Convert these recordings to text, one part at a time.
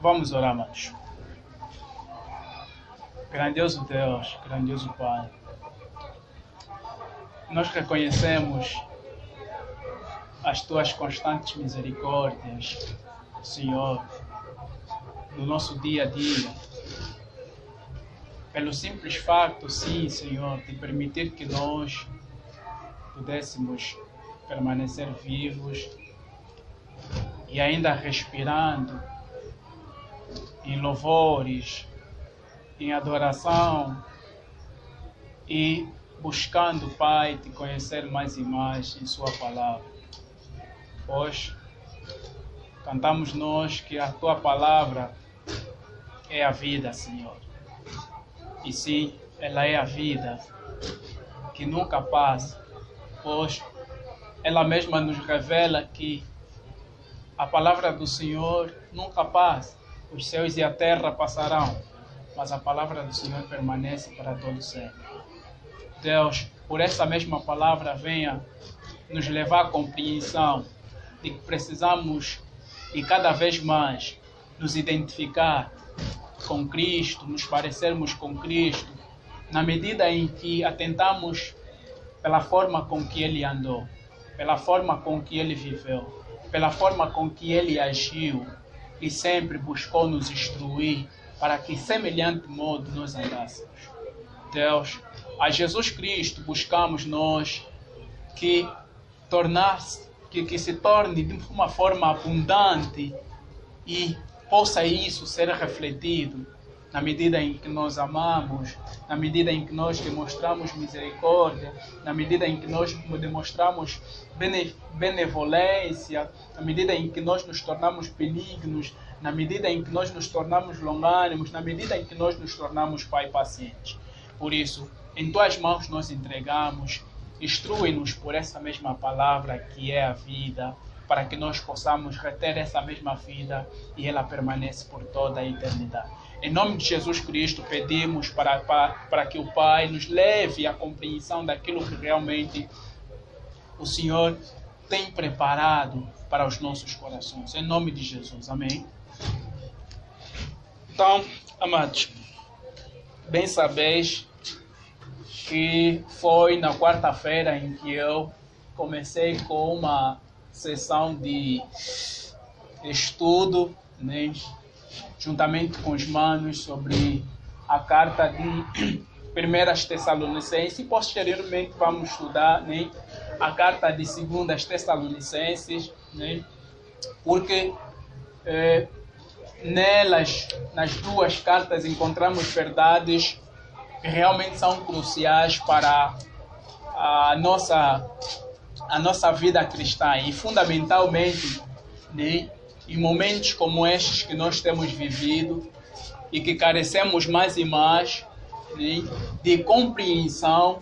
Vamos orar, amados. Grandioso Deus, grandioso Pai, nós reconhecemos as Tuas constantes misericórdias, Senhor, no nosso dia a dia, pelo simples facto, sim, Senhor, de permitir que nós pudéssemos permanecer vivos e ainda respirando em louvores, em adoração e buscando, Pai, te conhecer mais e mais em Sua palavra. Pois cantamos nós que a Tua palavra é a vida, Senhor. E sim, ela é a vida que nunca passa, pois ela mesma nos revela que a palavra do Senhor nunca passa. Os céus e a terra passarão, mas a palavra do Senhor permanece para todo sempre. Deus, por essa mesma palavra, venha nos levar à compreensão de que precisamos e cada vez mais nos identificar com Cristo, nos parecermos com Cristo, na medida em que atentamos pela forma com que Ele andou, pela forma com que Ele viveu, pela forma com que Ele agiu e sempre buscou nos instruir para que semelhante modo nós andássemos. Deus, a Jesus Cristo buscamos nós que se torne de uma forma abundante e possa isso ser refletido na medida em que nós amamos, na medida em que nós demonstramos misericórdia, na medida em que nós demonstramos benevolência, na medida em que nós nos tornamos benignos, na medida em que nós nos tornamos longânimos, na medida em que nós nos tornamos, Pai, pacientes. Por isso, em Tuas mãos nós entregamos, instrui-nos por essa mesma palavra que é a vida, para que nós possamos reter essa mesma vida e ela permanece por toda a eternidade. Em nome de Jesus Cristo, pedimos para que o Pai nos leve à compreensão daquilo que realmente o Senhor tem preparado para os nossos corações. Em nome de Jesus. Amém. Então, amados, bem sabeis que foi na quarta-feira em que eu comecei com uma sessão de estudo, né, juntamente com os manos, sobre a carta de 1 Tessalonicenses, e posteriormente vamos estudar, né, a carta de 2 Tessalonicenses, né, porque nelas, nas duas cartas, encontramos verdades que realmente são cruciais para a nossa vida cristã e fundamentalmente, né, em momentos como estes que nós temos vivido e que carecemos mais e mais, né, de compreensão,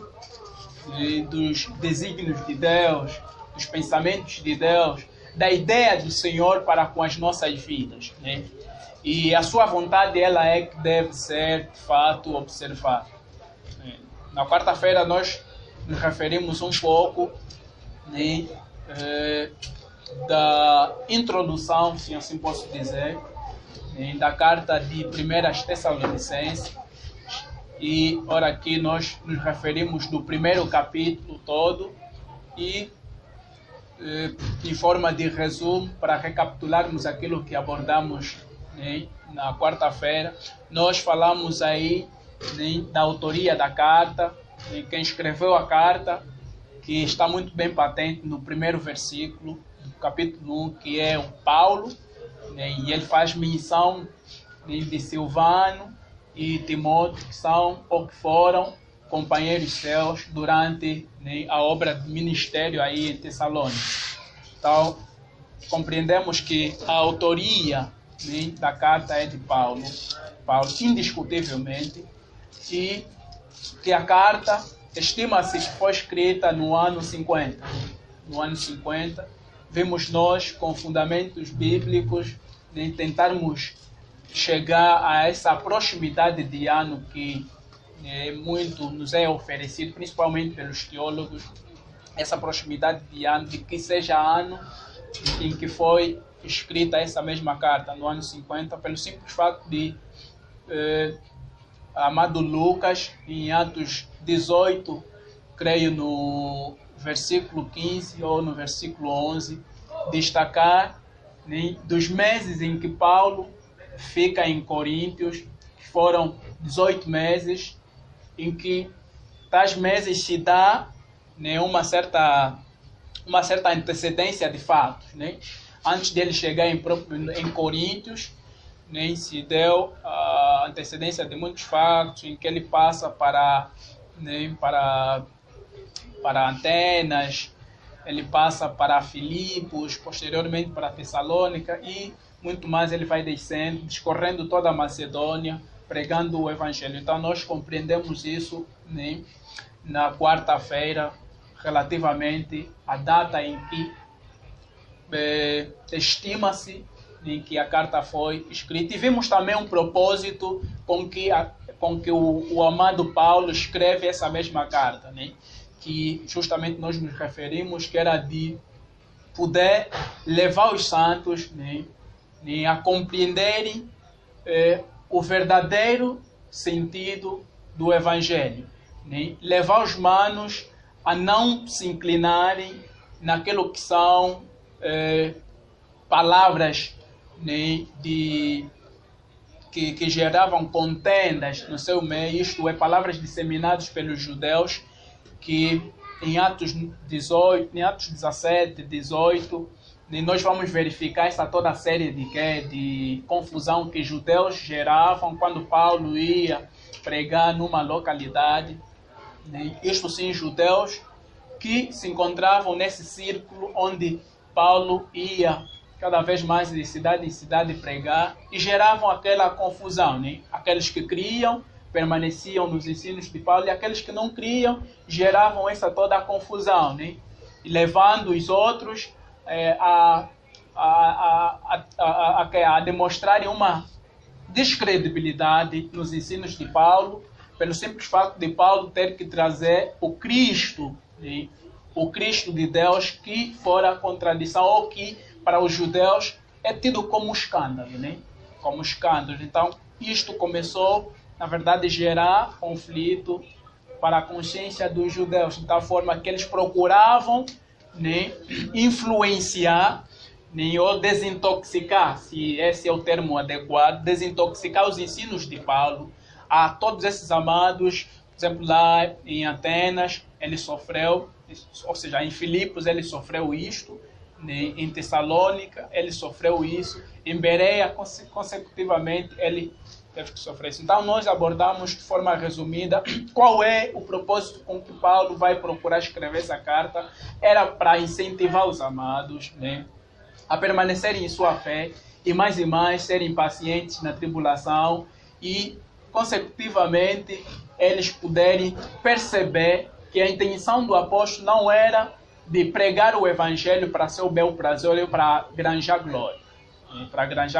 né, dos desígnios de Deus, dos pensamentos de Deus, da ideia do Senhor para com as nossas vidas, né? E a sua vontade, ela é que deve ser de fato observada. Na quarta-feira nós nos referimos um pouco, né, da introdução, se assim posso dizer, né, da carta de 1 Tessalonicenses. E ora aqui nós nos referimos do primeiro capítulo todo e em forma de resumo, para recapitularmos aquilo que abordamos, né, na quarta-feira, nós falamos aí, né, da autoria da carta, né, quem escreveu a carta, que está muito bem patente no primeiro versículo do capítulo 1, que é o Paulo, né, e ele faz menção, né, de Silvano e Timóteo, que são ou que foram companheiros seus durante, né, a obra de ministério aí em Tessalônica. Então, compreendemos que a autoria, né, da carta é de Paulo, indiscutivelmente, e que a carta estima-se que foi escrita no ano 50. No ano 50, vemos nós, com fundamentos bíblicos, né, tentarmos chegar a essa proximidade de ano que muito nos é oferecido, principalmente pelos teólogos, essa proximidade de ano, de que seja ano em que foi escrita essa mesma carta no ano 50, pelo simples fato de amado Lucas, em Atos 18, creio no versículo 15 ou no versículo 11, destacar, né, dos meses em que Paulo fica em Coríntios, que foram 18 meses, em que tais meses se dá, né, uma certa antecedência de fatos, né? Antes dele chegar em Coríntios, né, se deu a antecedência de muitos fatos, em que ele passa para Atenas, ele passa para Filipos, posteriormente para Tessalônica, e muito mais ele vai descendo, discorrendo toda a Macedônia, pregando o Evangelho. Então nós compreendemos isso, né, na quarta-feira, relativamente à data em que estima-se em que a carta foi escrita. E vimos também um propósito com que o amado Paulo escreve essa mesma carta, né? Que justamente nós nos referimos, que era de poder levar os santos, né, a compreenderem o verdadeiro sentido do Evangelho, né? Levar os humanos a não se inclinarem naquilo que são palavras, né, que geravam contendas no seu meio, isto é, palavras disseminadas pelos judeus, que em Atos 17, 18, nós vamos verificar essa toda a série de confusão que judeus geravam quando Paulo ia pregar numa localidade. Isto sim, judeus que se encontravam nesse círculo onde Paulo ia cada vez mais de cidade em cidade pregar, e geravam aquela confusão, né? Aqueles que criam permaneciam nos ensinos de Paulo, e aqueles que não criam geravam essa toda a confusão, né? E levando os outros a demonstrarem uma descredibilidade nos ensinos de Paulo, pelo simples fato de Paulo ter que trazer o Cristo, né? O Cristo de Deus, que fora a contradição, ou que para os judeus é tido como escândalo, né? Como escândalo. Então, isto começou, na verdade, a gerar conflito para a consciência dos judeus, de tal forma que eles procuravam, né, influenciar, né, ou desintoxicar, se esse é o termo adequado, desintoxicar os ensinos de Paulo a todos esses amados. Por exemplo, lá em Atenas, ele sofreu, ou seja, em Filipos ele sofreu isto, né? Em Tessalônica ele sofreu isso, em Bereia consecutivamente ele teve que sofrer isso. Então nós abordamos de forma resumida qual é o propósito com que Paulo vai procurar escrever essa carta. Era para incentivar os amados, né, a permanecerem em sua fé e mais serem pacientes na tribulação, e consecutivamente eles puderem perceber que a intenção do apóstolo não era de pregar o Evangelho para seu bel prazer ou para granjar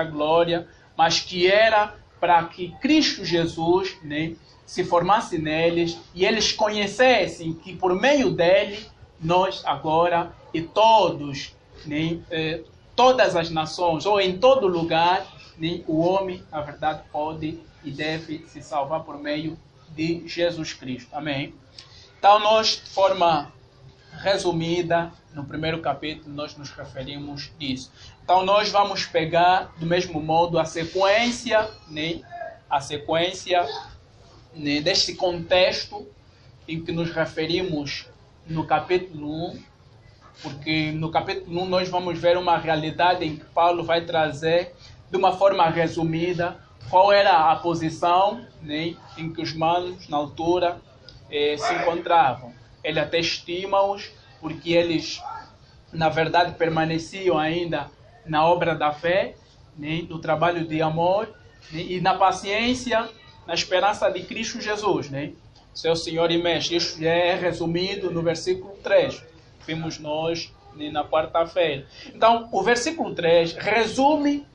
glória, mas que era para que Cristo Jesus, né, se formasse neles, e eles conhecessem que por meio dele, nós agora e todos, né, todas as nações, ou em todo lugar, né, o homem, na verdade, pode e deve se salvar por meio de Jesus Cristo. Amém? Então, nós, de forma resumida, no primeiro capítulo, nós nos referimos disso. Então, nós vamos pegar, do mesmo modo, a sequência, né, deste contexto em que nos referimos no capítulo 1, porque no capítulo 1 nós vamos ver uma realidade em que Paulo vai trazer, de uma forma resumida, qual era a posição, né, em que os manos, na altura, se encontravam. Ele até estima-os, porque eles, na verdade, permaneciam ainda na obra da fé, né, no trabalho de amor, né, e na paciência, na esperança de Cristo Jesus, né, seu Senhor e Mestre. Isso já é resumido no versículo 3, vimos nós, né, na quarta-feira. Então, o versículo 3 resume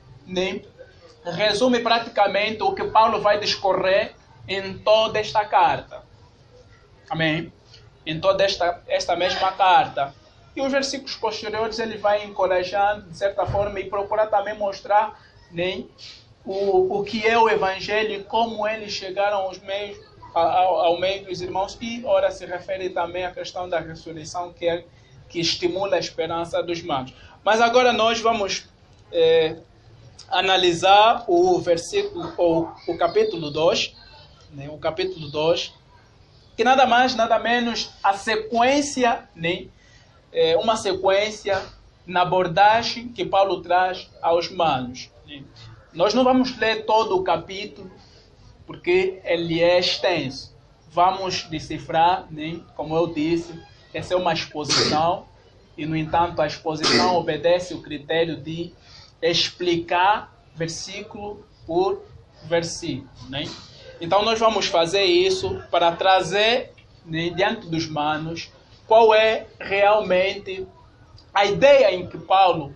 praticamente o que Paulo vai discorrer em toda esta carta. Amém? Em toda esta mesma carta. E os versículos posteriores ele vai encorajando, de certa forma, e procurar também mostrar, né, o que é o Evangelho e como eles chegaram ao meio dos irmãos. E, ora, se refere também à questão da ressurreição, que estimula a esperança dos irmãos. Mas agora nós vamos analisar o versículo, ou o capítulo 2, né, o capítulo 2, que nada mais, nada menos a sequência, né, uma sequência na abordagem que Paulo traz aos irmãos. Né. Nós não vamos ler todo o capítulo, porque ele é extenso. Vamos decifrar, né, como eu disse, essa é uma exposição, e no entanto a exposição obedece o critério de explicar versículo por versículo. Né? Então nós vamos fazer isso para trazer, né, diante dos manos qual é realmente a ideia em que Paulo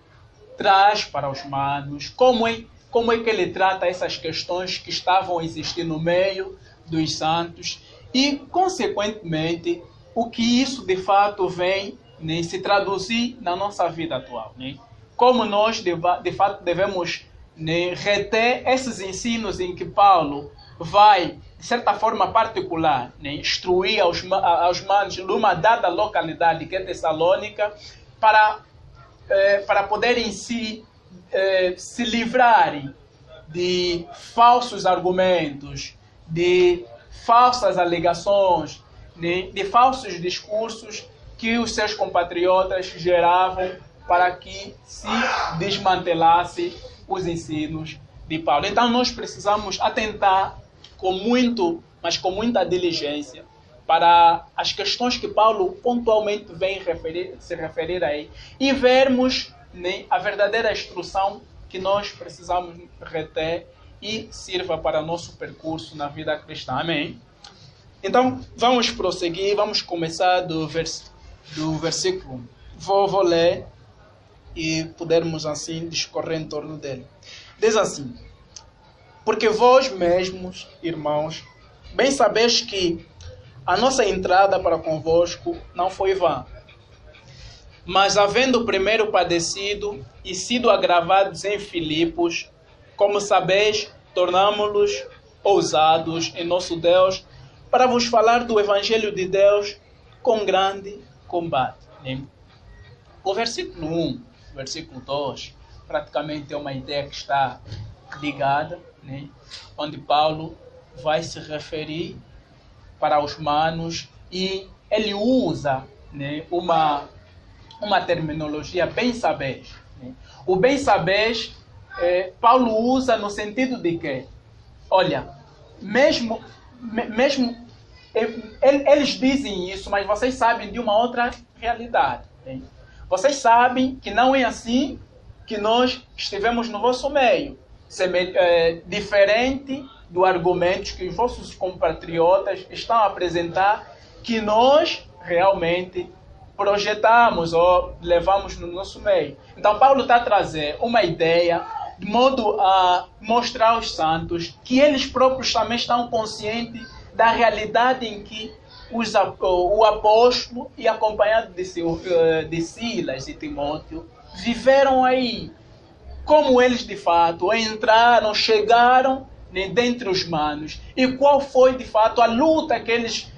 traz para os manos, como é que ele trata essas questões que estavam existindo no meio dos santos e, consequentemente, o que isso de fato vem, né, se traduzir na nossa vida atual. Né? Como nós de fato devemos, né, reter esses ensinos em que Paulo vai, de certa forma particular, né, instruir aos manos numa dada localidade que é Tessalônica, para poderem se livrarem de falsos argumentos, de falsas alegações, de falsos discursos que os seus compatriotas geravam para que se desmantelasse os ensinos de Paulo. Então nós precisamos atentar mas com muita diligência para as questões que Paulo pontualmente vem se referir aí e vermos, né, a verdadeira instrução que nós precisamos reter e sirva para nosso percurso na vida cristã. Amém? Então, vamos prosseguir, vamos começar do versículo 1. Vou ler e pudermos assim discorrer em torno dele. Diz assim: porque vós mesmos, irmãos, bem sabeis que a nossa entrada para convosco não foi vã. Mas havendo primeiro padecido e sido agravados em Filipos, como sabeis, tornamo-los ousados em nosso Deus, para vos falar do Evangelho de Deus com grande combate. O versículo 1, o versículo 2, praticamente é uma ideia que está ligada, né? Onde Paulo vai se referir para os manos e ele usa, né, uma terminologia bem sabeis. Né? O bem sabeis, Paulo usa no sentido de que, olha, mesmo eles dizem isso, mas vocês sabem de uma outra realidade. Né? Vocês sabem que não é assim que nós estivemos no vosso meio. Diferente do argumento que os vossos compatriotas estão a apresentar, que nós realmente projetamos ou levamos no nosso meio. Então Paulo está a trazer uma ideia de modo a mostrar aos santos que eles próprios também estão conscientes da realidade em que o apóstolo e acompanhado de Silas e Timóteo viveram aí. Como eles de fato entraram, chegaram, né, dentre os manos, e qual foi de fato a luta que eles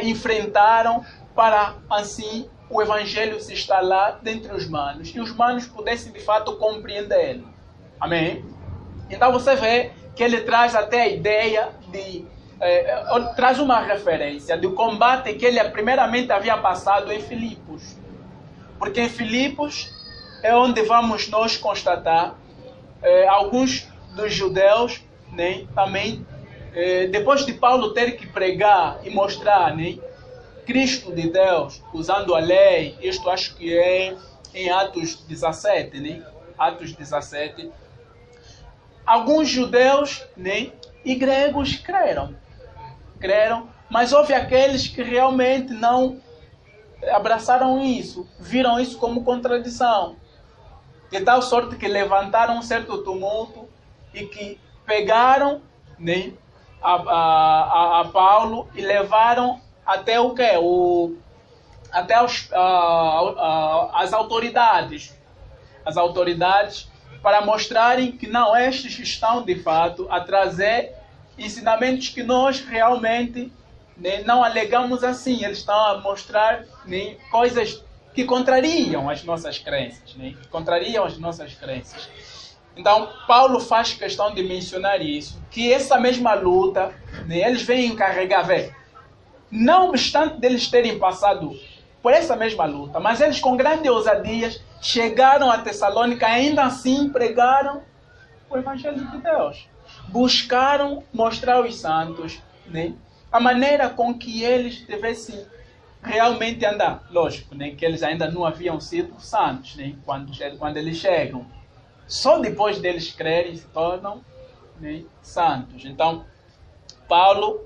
enfrentaram para assim o Evangelho se instalar dentre os manos e os manos pudessem de fato compreendê-lo. Amém? Então você vê que ele traz até a ideia de traz uma referência do combate que ele primeiramente havia passado em Filipos, porque em Filipos é onde vamos nós constatar alguns dos judeus, né, também, depois de Paulo ter que pregar e mostrar, né, Cristo de Deus, usando a lei, isto acho que é em Atos 17, né, Atos 17, alguns judeus, né, e gregos creram, mas houve aqueles que realmente não abraçaram isso, viram isso como contradição, de tal sorte que levantaram um certo tumulto e que pegaram, né, a Paulo e levaram até o quê? até as autoridades. As autoridades, para mostrarem que não, estes estão de fato a trazer ensinamentos que nós realmente, né, não alegamos assim. Eles estão a mostrar, né, coisas que contrariam as nossas crenças. Né, contrariam as nossas crenças. Então, Paulo faz questão de mencionar isso, que essa mesma luta, né, eles vêm encarregar, não obstante deles terem passado por essa mesma luta, mas eles com grande ousadia chegaram a Tessalônica, ainda assim pregaram o Evangelho de Deus. Buscaram mostrar aos santos, né, a maneira com que eles devessem realmente andar. Lógico, né, que eles ainda não haviam sido santos, né, quando eles chegam. Só depois deles crerem se tornam, né, santos. Então, Paulo,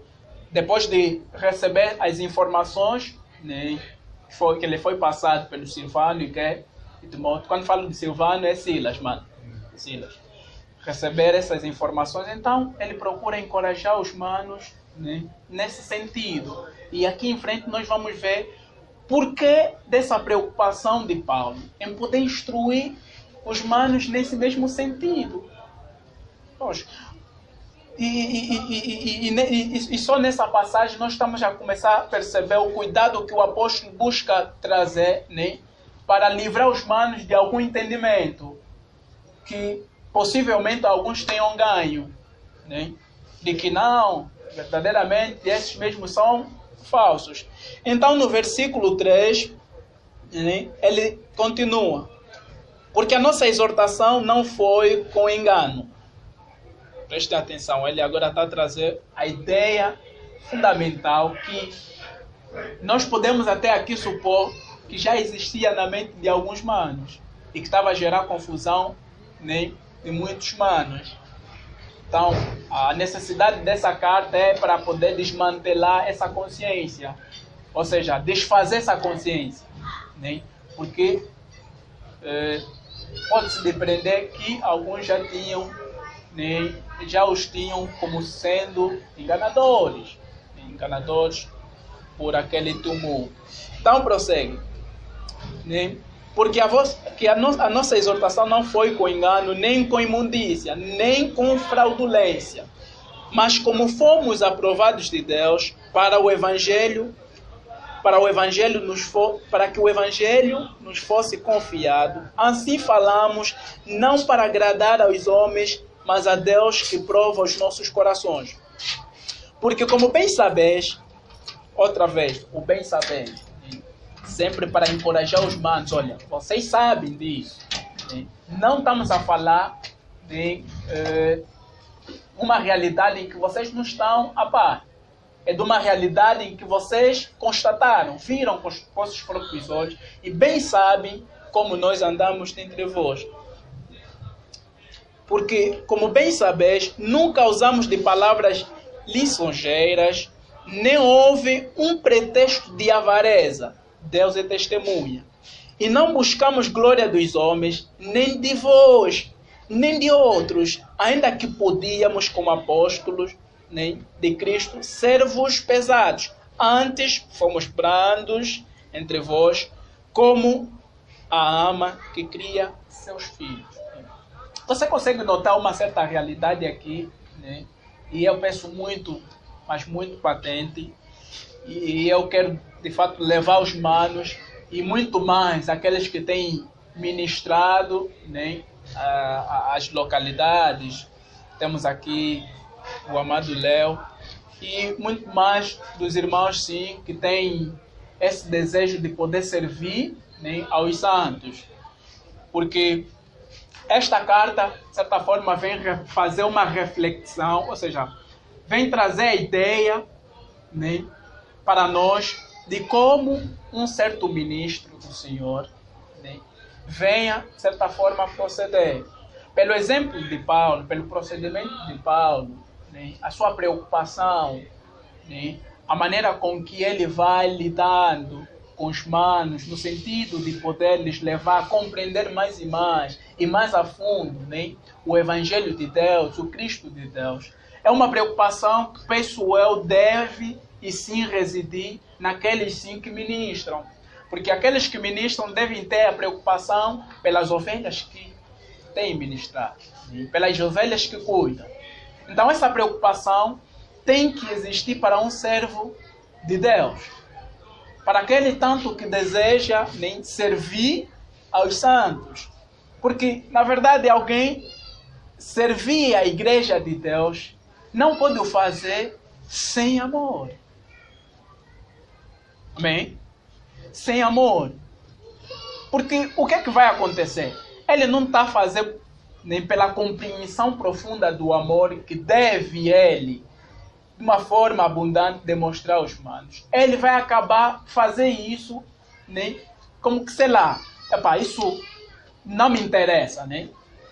depois de receber as informações, né, que ele foi passado pelo Silvano e Timóteo. Quando falo de Silvano é Silas, mano. Silas. Receber essas informações, então ele procura encorajar os manos, né, nesse sentido. E aqui em frente nós vamos ver por que dessa preocupação de Paulo em poder instruir os manos nesse mesmo sentido. E só nessa passagem nós estamos a começar a perceber o cuidado que o apóstolo busca trazer, né, para livrar os manos de algum entendimento que possivelmente alguns tenham ganho, né, de que não, verdadeiramente esses mesmos são falsos. Então no versículo 3, né, ele continua: porque a nossa exortação não foi com engano. Preste atenção, ele agora está a trazer a ideia fundamental que nós podemos até aqui supor que já existia na mente de alguns manos e que estava a gerar confusão, né, de muitos manos. Então, a necessidade dessa carta é para poder desmantelar essa consciência, ou seja, desfazer essa consciência, né, porque pode-se depreender que alguns já tinham, né, já os tinham como sendo enganadores por aquele tumulto. Então prossegue, né? Porque a nossa exortação não foi com engano, nem com imundícia, nem com fraudulência, mas como fomos aprovados de Deus para que o Evangelho nos fosse confiado, assim falamos, não para agradar aos homens, mas a Deus que prova os nossos corações. Porque como bem sabeis, outra vez, o bem sabeis, sempre para encorajar os manos, olha, vocês sabem disso. Não estamos a falar de uma realidade em que vocês não estão a par. É de uma realidade em que vocês constataram, viram com os vossos próprios olhos e bem sabem como nós andamos entre vós. Porque, como bem sabeis, nunca usamos de palavras lisonjeiras, nem houve um pretexto de avareza. Deus é testemunha. E não buscamos glória dos homens, nem de vós, nem de outros, ainda que podíamos, como apóstolos, né, de Cristo, ser-vos pesados. Antes fomos brandos entre vós, como a ama que cria seus filhos. Você consegue notar uma certa realidade aqui, né? E eu penso muito, mas muito patente, e eu quero de fato levar os manos e muito mais aqueles que têm ministrado, né, as localidades. Temos aqui o amado Léo e muito mais dos irmãos, sim, que têm esse desejo de poder servir, né, aos santos, porque esta carta, de certa forma, vem fazer uma reflexão, ou seja, vem trazer a ideia, né, para nós de como um certo ministro do Senhor, né, venha, de certa forma, proceder. Pelo exemplo de Paulo, pelo procedimento de Paulo, né, a sua preocupação, né, a maneira com que ele vai lidando com os manos, no sentido de poder lhes levar a compreender mais e mais a fundo, né, o Evangelho de Deus, o Cristo de Deus. É uma preocupação que, penso eu, deve e sim residir naqueles sim que ministram. Porque aqueles que ministram devem ter a preocupação pelas ovelhas que têm ministrado, pelas ovelhas que cuidam. Então essa preocupação tem que existir para um servo de Deus. Para aquele tanto que deseja servir aos santos. Porque, na verdade, alguém servir a igreja de Deus não pode o fazer sem amor. Amém? Sem amor. Porque o que é que vai acontecer? Ele não está fazendo nem pela compreensão profunda do amor que deve ele, de uma forma abundante, demonstrar aos humanos. Ele vai acabar fazer isso, né? Como que, sei lá, isso não me interessa, né?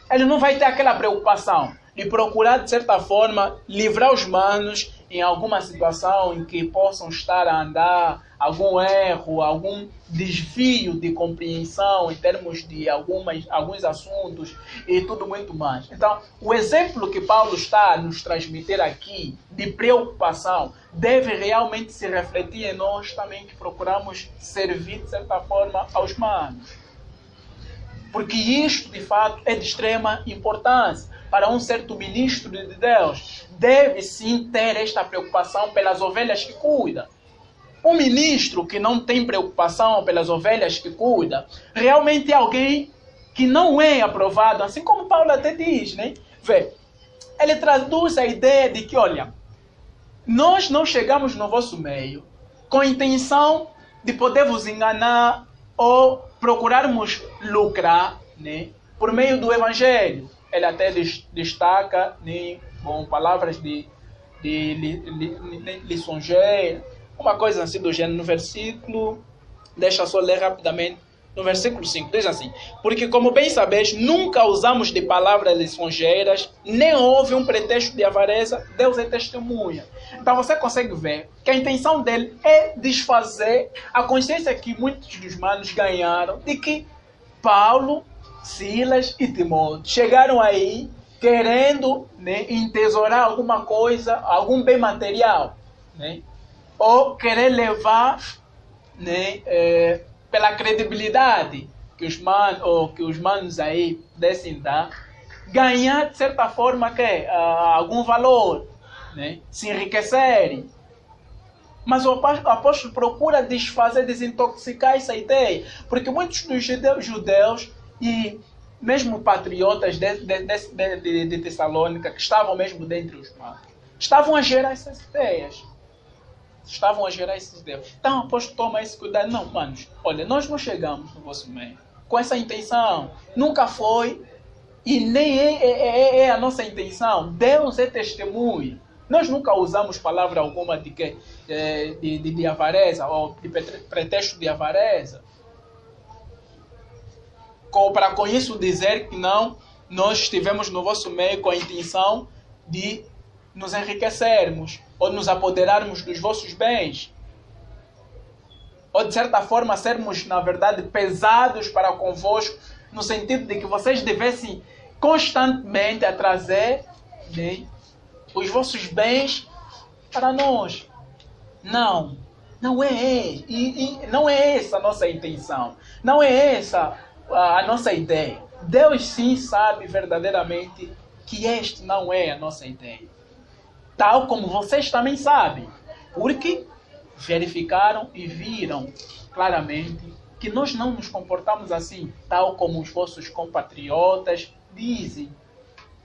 Ele não vai ter aquela preocupação de procurar, de certa forma, livrar os humanos em alguma situação em que possam estar a andar, algum erro, algum desvio de compreensão em termos de alguns assuntos e tudo muito mais. Então, o exemplo que Paulo está a nos transmitir aqui de preocupação deve realmente se refletir em nós também que procuramos servir, de certa forma, aos humanos. Porque isto, de fato, é de extrema importância. Para um certo ministro de Deus, deve sim ter esta preocupação pelas ovelhas que cuida. Um ministro que não tem preocupação pelas ovelhas que cuida, realmente é alguém que não é aprovado, assim como Paulo até diz, né? Vê, ele traduz a ideia de que, olha, nós não chegamos no vosso meio com a intenção de poder vos enganar ou procurarmos lucrar, né, por meio do Evangelho. Ele até destaca, né, com palavras de lisonjeira, uma coisa assim do gênero, no versículo, deixa só ler rapidamente, no versículo 5, diz assim: porque como bem sabeis, nunca usamos de palavras lisonjeiras, nem houve um pretexto de avareza, Deus é testemunha. Então você consegue ver que a intenção dele é desfazer a consciência que muitos dos manos ganharam de que Paulo, Silas e Timóteo chegaram aí querendo, né, entesourar alguma coisa, algum bem material, né, ou querer levar, né, pela credibilidade que os manos aí pudessem dar, ganhar de certa forma algum valor, né, se enriquecerem. Mas o apóstolo procura desfazer, desintoxicar essa ideia, porque muitos dos judeus e mesmo patriotas de Tessalônica, que estavam mesmo dentre os manos, estavam a gerar essas ideias. Então o apóstolo toma esse cuidado. Não, manos, olha, nós não chegamos no vosso meio com essa intenção. Nunca foi e nem é a nossa intenção. Deus é testemunha. Nós nunca usamos palavra alguma de avareza ou de pretexto de avareza. Para com isso dizer que não, nós estivemos no vosso meio com a intenção de nos enriquecermos ou nos apoderarmos dos vossos bens. Ou de certa forma sermos, na verdade, pesados para convosco, no sentido de que vocês devessem constantemente trazer, né, os vossos bens para nós. Não é, não é essa a nossa intenção. Não é essa a nossa ideia. Deus sim sabe verdadeiramente que este não é a nossa ideia. Tal como vocês também sabem. Porque verificaram e viram claramente que nós não nos comportamos assim, tal como os vossos compatriotas dizem.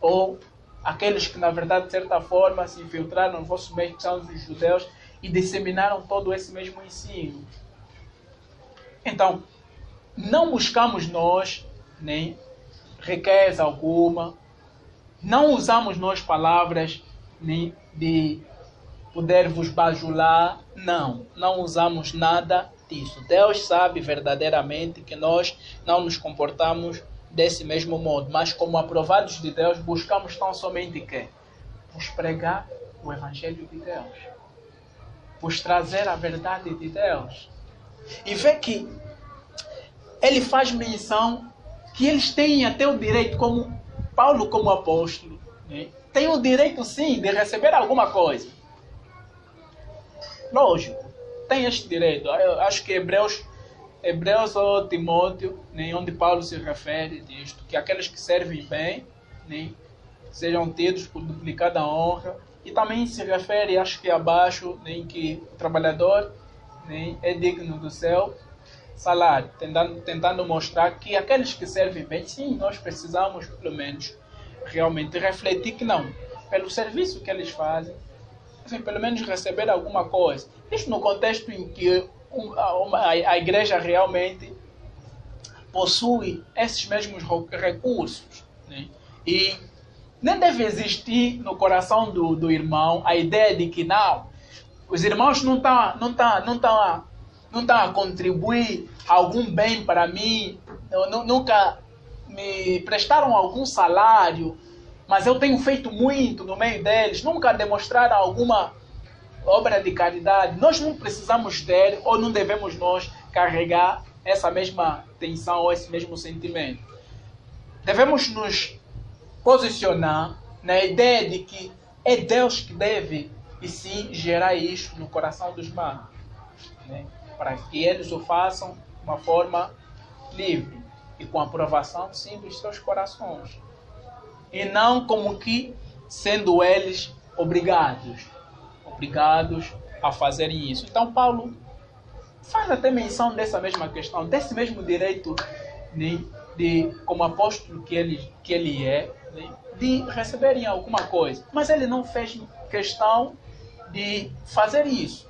Ou aqueles que, na verdade, de certa forma, se infiltraram no vosso meio, que são os judeus, e disseminaram todo esse mesmo ensino. Então, não buscamos nós nem riqueza alguma, não usamos nós palavras nem de poder vos bajular, não usamos nada disso. Deus sabe verdadeiramente que nós não nos comportamos desse mesmo modo, mas como aprovados de Deus, buscamos tão somente que vos pregar o Evangelho de Deus, vos trazer a verdade de Deus. E vê que ele faz menção que eles têm até o direito, como Paulo como apóstolo, né? Tem o direito sim de receber alguma coisa. Lógico, tem este direito. Eu acho que Hebreus Hebreus ou Timóteo, né, onde Paulo se refere disto, que aqueles que servem bem, né, sejam tidos por duplicada honra, e também se refere, acho que abaixo, né, que o trabalhador, né, é digno do seu salário, tentando mostrar que aqueles que servem bem, sim, nós precisamos pelo menos realmente refletir que não, pelo serviço que eles fazem, assim, pelo menos receber alguma coisa. Isto no contexto em que a igreja realmente possui esses mesmos recursos, né? E nem deve existir no coração do irmão a ideia de que não, os irmãos não estão a contribuir algum bem para mim, nunca me prestaram algum salário, mas eu tenho feito muito no meio deles, nunca demonstraram alguma obra de caridade. Nós não precisamos ter, ou não devemos nós carregar essa mesma tensão ou esse mesmo sentimento. Devemos nos posicionar na ideia de que é Deus que deve, e sim, gerar isso no coração dos irmãos, né? Para que eles o façam de uma forma livre e com aprovação, sim, dos seus corações. E não como que sendo eles obrigados a fazerem isso. Então Paulo faz até menção dessa mesma questão, desse mesmo direito, né, de como apóstolo que ele é, né, de receberem alguma coisa. Mas ele não fez questão de fazer isso.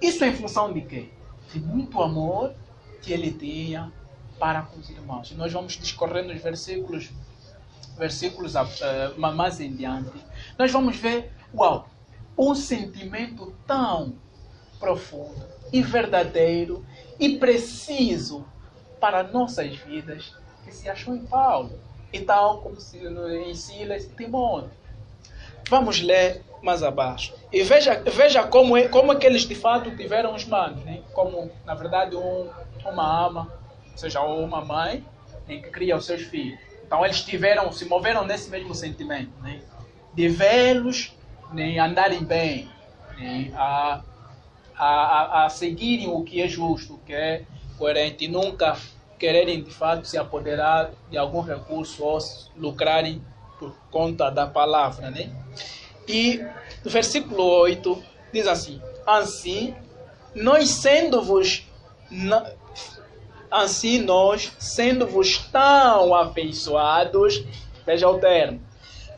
Isso em função de quê? De muito amor que ele tinha para com os irmãos. E nós vamos discorrer nos versículos mais em diante. Nós vamos ver, um sentimento tão profundo e verdadeiro e preciso para nossas vidas que se achou em Paulo, e tal como em Silas e Timóteo. Vamos ler mais abaixo. E veja como é que eles de fato tiveram os manos, né? Como, na verdade, uma ama, ou seja, uma mãe, né, que cria os seus filhos. Então eles se moveram nesse mesmo sentimento, né? De vê-los, né, andarem bem, né, a seguirem o que é justo, o que é coerente, e nunca quererem de fato se apoderar de algum recurso ou lucrarem por conta da palavra, né? E no versículo 8 diz assim: Assim nós sendo-vos tão afeiçoados, veja o termo,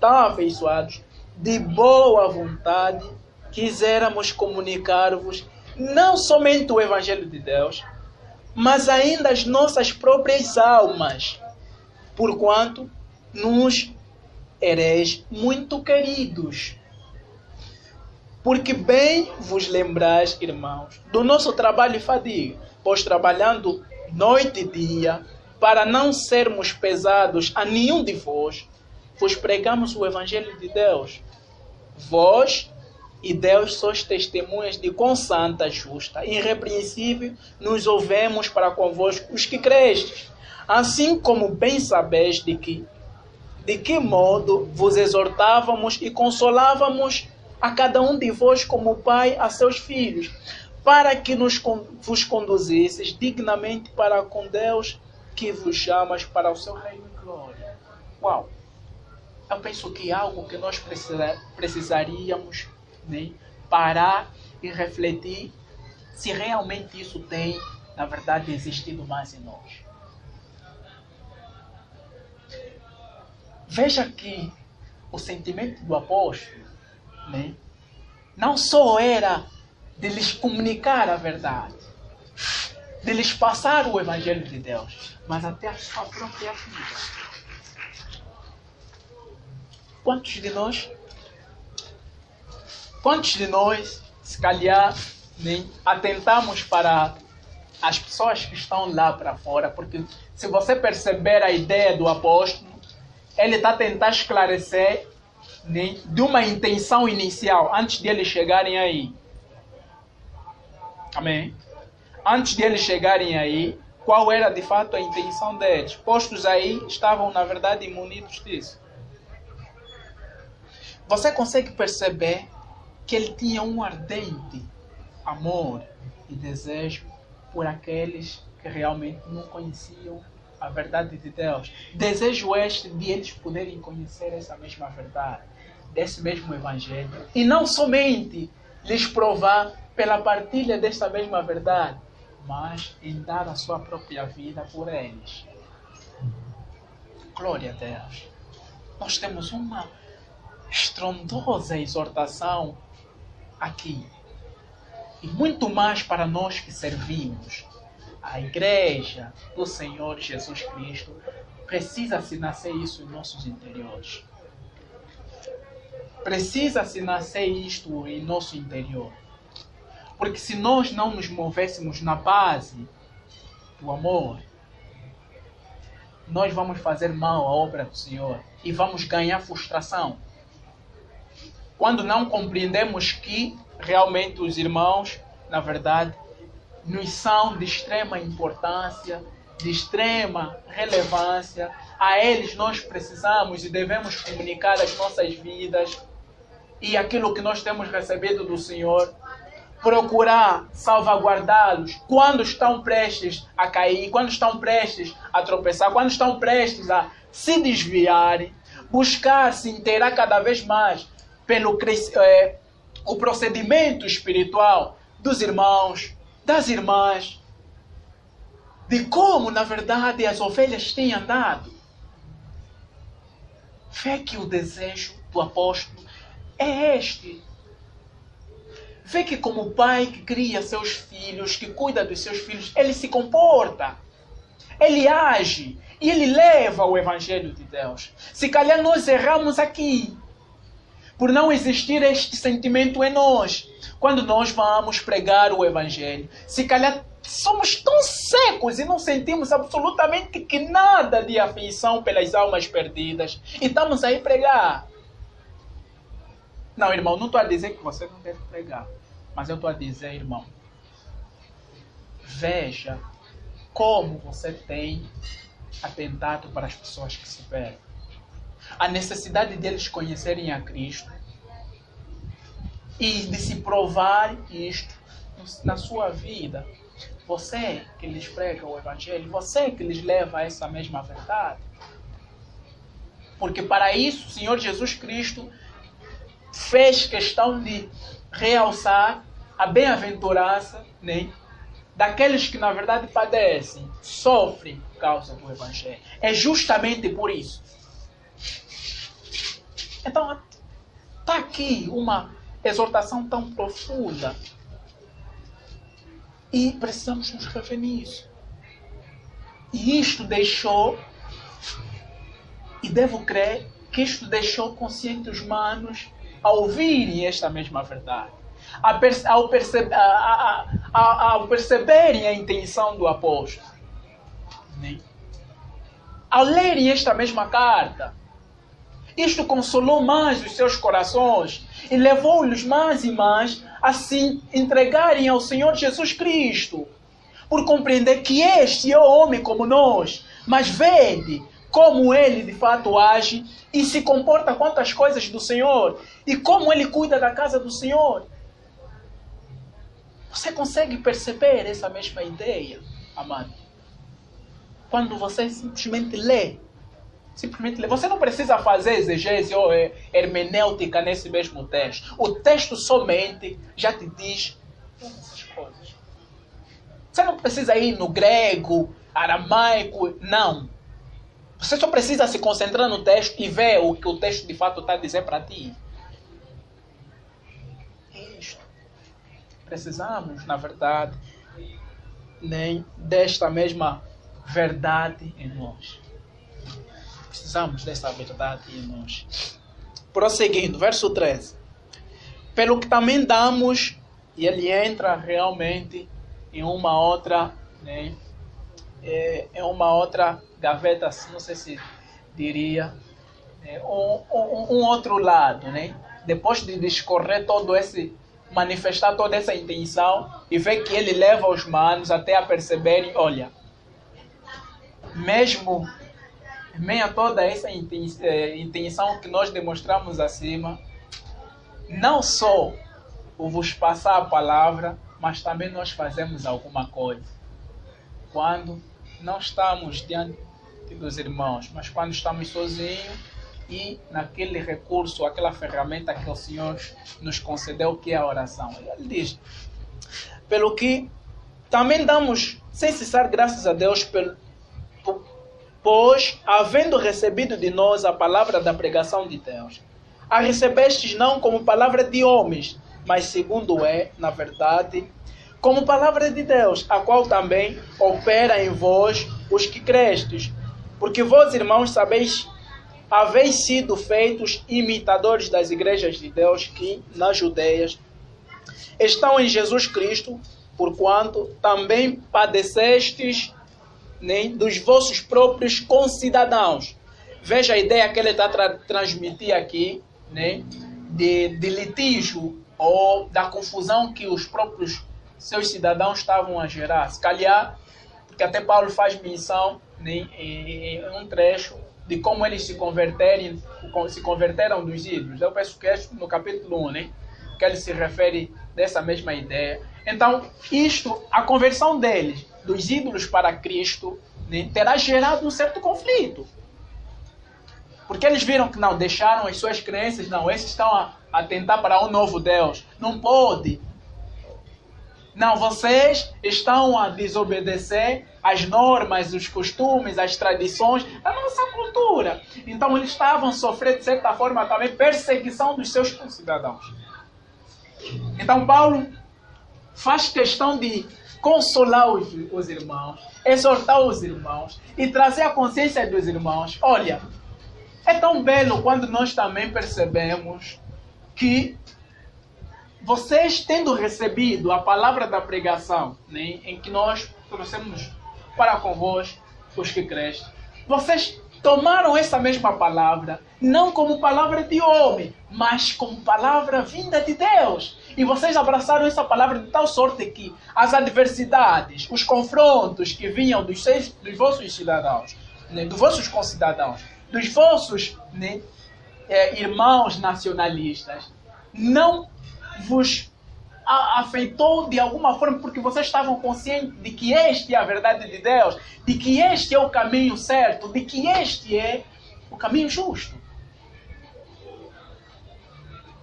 tão afeiçoados, de boa vontade, quiséramos comunicar-vos não somente o Evangelho de Deus, mas ainda as nossas próprias almas, porquanto nos ereis muito queridos. Porque bem vos lembrais, irmãos, do nosso trabalho e fadiga, pois trabalhando noite e dia, para não sermos pesados a nenhum de vós, vos pregamos o Evangelho de Deus. Vós e Deus sois testemunhas de quão santa, justa, irrepreensível nos ouvemos para convosco os que crestes, assim como bem sabeis de que modo vos exortávamos e consolávamos a cada um de vós como pai a seus filhos, para que vos conduzisseis dignamente para com Deus que vos chamas para o seu reino de glória. Uau! Eu penso que é algo que nós precisaríamos, né, parar e refletir se realmente isso tem, na verdade, existido mais em nós. Veja que o sentimento do apóstolo, né, não só era de lhes comunicar a verdade, de lhes passar o Evangelho de Deus, mas até a sua própria vida. Quantos de nós, se calhar, né, atentamos para as pessoas que estão lá para fora? Porque se você perceber a ideia do apóstolo, ele está a tentar esclarecer, né, de uma intenção inicial, antes de eles chegarem aí. Amém? Antes de eles chegarem aí, qual era de fato a intenção deles? Postos aí, estavam na verdade imunidos disso. Você consegue perceber que ele tinha um ardente amor e desejo por aqueles que realmente não conheciam a verdade de Deus. Desejo este de eles poderem conhecer essa mesma verdade, desse mesmo Evangelho. E não somente lhes provar pela partilha desta mesma verdade, mas em dar a sua própria vida por eles. Glória a Deus. Nós temos uma estrondosa exortação aqui. E muito mais para nós que servimos. A igreja do Senhor Jesus Cristo precisa-se nascer isso em nossos interiores. Precisa-se nascer isto em nosso interior. Porque se nós não nos movêssemos na base do amor, nós vamos fazer mal à obra do Senhor e vamos ganhar frustração. Quando não compreendemos que realmente os irmãos, na verdade, nos são de extrema importância, de extrema relevância, a eles nós precisamos e devemos comunicar as nossas vidas e aquilo que nós temos recebido do Senhor, procurar salvaguardá-los quando estão prestes a cair, quando estão prestes a tropeçar, quando estão prestes a se desviarem, buscar se inteirar cada vez mais pelo o procedimento espiritual dos irmãos, das irmãs, de como, na verdade, as ovelhas têm andado. Vê que o desejo do apóstolo é este. Vê que como pai que cria seus filhos, que cuida dos seus filhos, ele se comporta, ele age e ele leva o Evangelho de Deus. Se calhar nós erramos aqui, por não existir este sentimento em nós, quando nós vamos pregar o Evangelho. Se calhar somos tão secos e não sentimos absolutamente que nada de afeição pelas almas perdidas e estamos aí pregar. Não, irmão, não estou a dizer que você não deve pregar, mas eu estou a dizer, irmão, veja como você tem atentado para as pessoas que se perdem. A necessidade deles conhecerem a Cristo e de se provar isto na sua vida. Você que lhes prega o Evangelho, você que lhes leva a essa mesma verdade. Porque para isso o Senhor Jesus Cristo fez questão de realçar a bem-aventurança, né, daqueles que na verdade padecem, sofrem por causa do Evangelho. É justamente por isso. Então, está aqui uma exortação tão profunda. E precisamos nos rever nisso. E isto deixou, e devo crer, que isto deixou conscientes humanos a ouvirem esta mesma verdade. Ao perceberem a intenção do apóstolo. Né? Ao lerem esta mesma carta, isto consolou mais os seus corações e levou-lhes mais e mais a se entregarem ao Senhor Jesus Cristo, por compreender que este é o homem como nós, mas vede como ele de fato age e se comporta quanto às coisas do Senhor e como ele cuida da casa do Senhor. Você consegue perceber essa mesma ideia, amado? Quando você simplesmente lê. Você não precisa fazer exegese ou hermenêutica nesse mesmo texto. O texto somente já te diz essas coisas. Você não precisa ir no grego, aramaico, não. Você só precisa se concentrar no texto e ver o que o texto de fato está a dizer para ti. É isto. Precisamos, na verdade, nem desta mesma verdade em nós. Precisamos dessa verdade em nós. Prosseguindo, verso 13. Pelo que também damos, e ele entra realmente em uma outra, né, em uma outra gaveta, não sei se diria, um outro lado, né? Depois de discorrer todo esse, manifestar toda essa intenção e ver que ele leva os manos até a perceberem, olha, mesmo em meio a toda essa intenção que nós demonstramos acima, não só o vos passar a palavra, mas também nós fazemos alguma coisa. quando não estamos diante dos irmãos, mas quando estamos sozinhos e naquele recurso, aquela ferramenta que o Senhor nos concedeu, que é a oração. Ele diz, pelo que também damos sem cessar graças a Deus, pois, havendo recebido de nós a palavra da pregação de Deus, a recebestes não como palavra de homens, mas segundo é, na verdade, como palavra de Deus, a qual também opera em vós os que crestes. Porque vós, irmãos, sabeis, haveis sido feitos imitadores das igrejas de Deus que, nas Judeias, estão em Jesus Cristo, porquanto também padecestes, né, dos vossos próprios concidadãos. Veja a ideia que ele está transmitir aqui, né, de litígio ou da confusão que os próprios seus cidadãos estavam a gerar. Se calhar, porque até Paulo faz menção, né, em um trecho de como eles se converteram dos ídolos. Eu penso que é no capítulo 1, né, que ele se refere dessa mesma ideia. Então, a conversão deles, dos ídolos para Cristo, né, terá gerado um certo conflito. Porque eles viram que não, deixaram as suas crenças, não, esses estão a atentar para um novo Deus. Não pode. Não, vocês estão a desobedecer as normas, os costumes, as tradições da nossa cultura. Então eles estavam sofrendo, de certa forma, também perseguição dos seus cidadãos. Então Paulo faz questão de consolar os irmãos, exortar os irmãos e trazer a consciência dos irmãos. Olha, é tão belo quando nós também percebemos que vocês, tendo recebido a palavra da pregação, né, em que nós trouxemos para convosco os que crescem, vocês tomaram essa mesma palavra, não como palavra de homem, mas como palavra vinda de Deus. E vocês abraçaram essa palavra de tal sorte que as adversidades, os confrontos que vinham dos vossos cidadãos, né, dos vossos concidadãos, dos vossos, né, irmãos nacionalistas, não vos afetou de alguma forma, porque vocês estavam conscientes de que este é a verdade de Deus, de que este é o caminho certo, de que este é o caminho justo.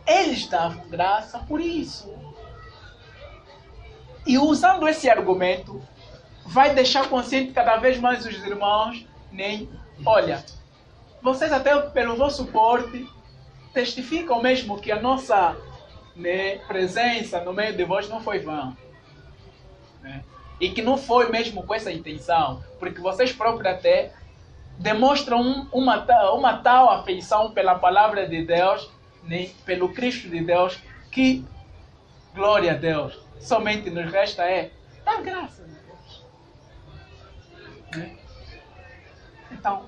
Eles davam graça por isso. E usando esse argumento, vai deixar consciente cada vez mais os irmãos, né? Olha, vocês até pelo vosso porte testificam mesmo que a nossa, né, presença no meio de vós não foi vã, né? E que não foi mesmo com essa intenção, porque vocês próprios até demonstram uma tal afeição pela palavra de Deus, né, pelo Cristo de Deus, que, glória a Deus, somente nos resta dar graças a Deus, né? Então,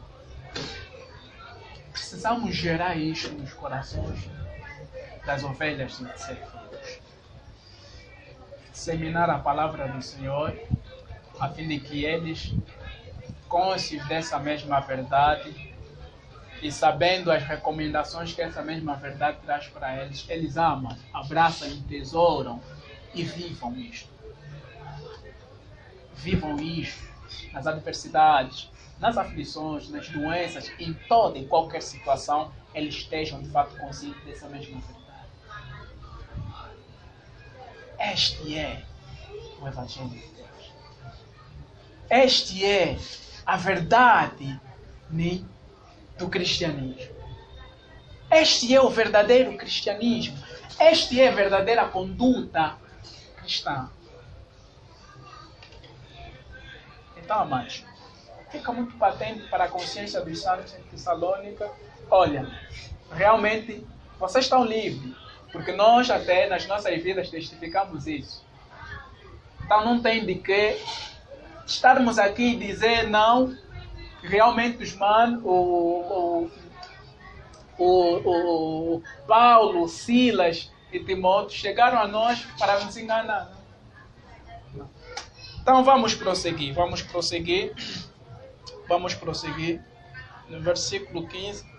precisamos gerar isso nos corações das ovelhas de ser filhos. Disseminar a palavra do Senhor, a fim de que eles, conscientes dessa mesma verdade e sabendo as recomendações que essa mesma verdade traz para eles, eles amam, abraçam, entesouram e vivam isto. Vivam isto nas adversidades, nas aflições, nas doenças, em toda e qualquer situação, eles estejam de fato conscientes dessa mesma verdade. Este é o Evangelho de Deus. Este é a verdade, né, do cristianismo. Este é o verdadeiro cristianismo. Este é a verdadeira conduta cristã. Então, amados, fica muito patente para a consciência dos santos em Tessalônica. Olha, realmente vocês estão livres, porque nós até nas nossas vidas testificamos isso. Então não tem de que estarmos aqui e dizer não, realmente os o Paulo, Silas e Timóteo chegaram a nós para nos enganar. Então vamos prosseguir. No versículo 15.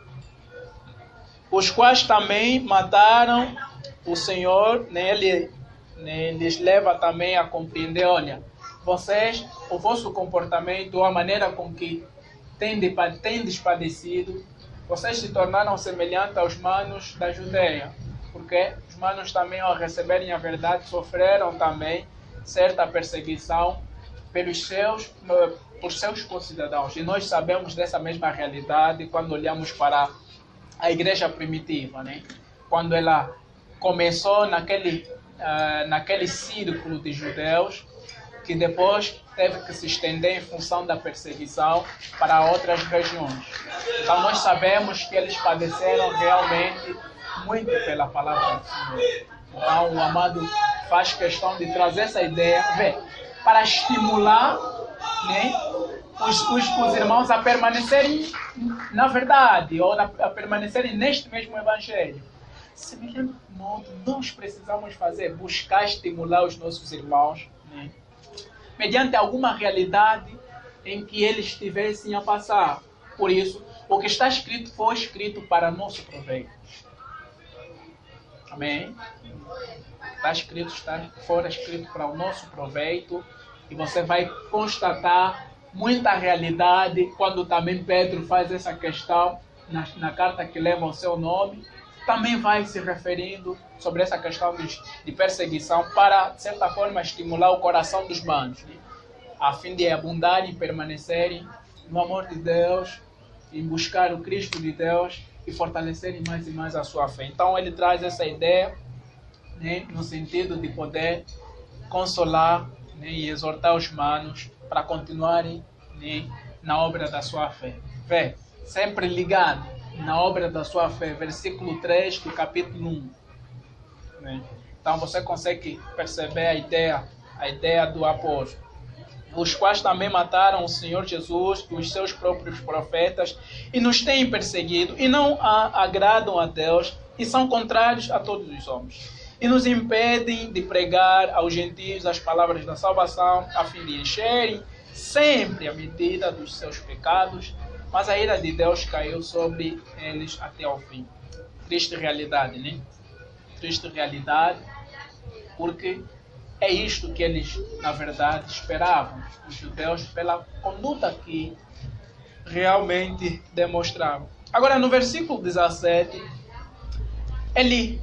Os quais também mataram o Senhor, né, ele lhes leva também a compreender, olha, vocês, o vosso comportamento, ou a maneira com que tendes padecido, vocês se tornaram semelhantes aos manos da Judeia, porque os manos também, ao receberem a verdade, sofreram também certa perseguição por seus concidadãos. E nós sabemos dessa mesma realidade quando olhamos para a igreja primitiva, né? Quando ela começou naquele círculo de judeus, que depois teve que se estender em função da perseguição para outras regiões. Então nós sabemos que eles padeceram realmente muito pela palavra do Senhor. Então o amado faz questão de trazer essa ideia, para estimular, né, os irmãos a permanecerem na verdade, ou a permanecerem neste mesmo evangelho. Semelhante modo, nós precisamos buscar estimular os nossos irmãos, né, mediante alguma realidade em que eles estivessem a passar. Por isso, o que está escrito foi escrito para nosso proveito. Amém? Fora escrito para o nosso proveito, e você vai constatar muita realidade quando também Pedro faz essa questão na carta que leva o seu nome. Também vai se referindo sobre essa questão de perseguição para, de certa forma, estimular o coração dos manos, né? A fim de abundarem e permanecerem no amor de Deus, em buscar o Cristo de Deus e fortalecerem mais e mais a sua fé. Então ele traz essa ideia, né, no sentido de poder consolar, né, e exortar os manos para continuarem, né, na obra da sua fé. Sempre ligado na obra da sua fé, versículo 3 do capítulo 1. Né? Então você consegue perceber a ideia do apóstolo. Os quais também mataram o Senhor Jesus e os seus próprios profetas, e nos têm perseguido, e não agradam a Deus, e são contrários a todos os homens. E nos impedem de pregar aos gentios as palavras da salvação, a fim de encherem sempre a medida dos seus pecados, mas a ira de Deus caiu sobre eles até ao fim. Triste realidade, né? Triste realidade, porque é isto que eles, na verdade, esperavam, os judeus, pela conduta que realmente demonstravam. Agora, no versículo 17, ele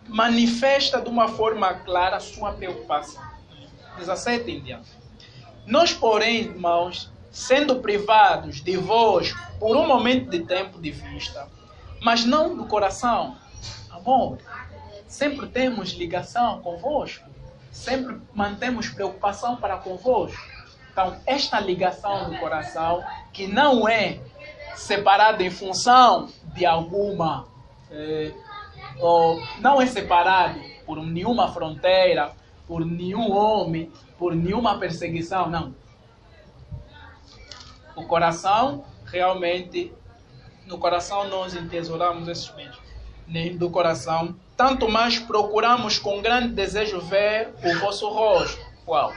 manifesta de uma forma clara sua preocupação. 17 em diante. Nós, porém, irmãos, sendo privados de vós por um momento de tempo de vista, mas não do coração, amor, sempre temos ligação convosco, sempre mantemos preocupação para convosco. Então, esta ligação do coração, que não é separada em função de alguma, ou não é separado por nenhuma fronteira, por nenhum homem, por nenhuma perseguição, não. O coração, realmente, no coração nós entesouramos esses bens. Nem do coração, tanto mais procuramos com grande desejo ver o vosso rosto. Uau!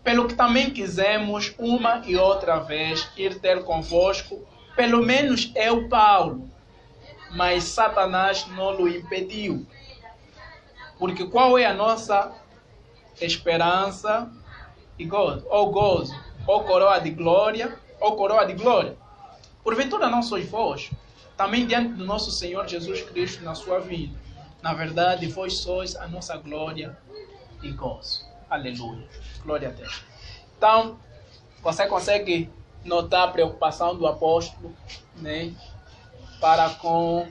Pelo que também quisemos uma e outra vez ir ter convosco, pelo menos eu, Paulo, mas Satanás não o impediu. Porque qual é a nossa esperança e gozo? Ou gozo, ou coroa de glória, ou coroa de glória. Porventura não sois vós, também diante do nosso Senhor Jesus Cristo na sua vida. Na verdade, vós sois a nossa glória e gozo. Aleluia. Glória a Deus. Então, você consegue notar a preocupação do apóstolo, né, para com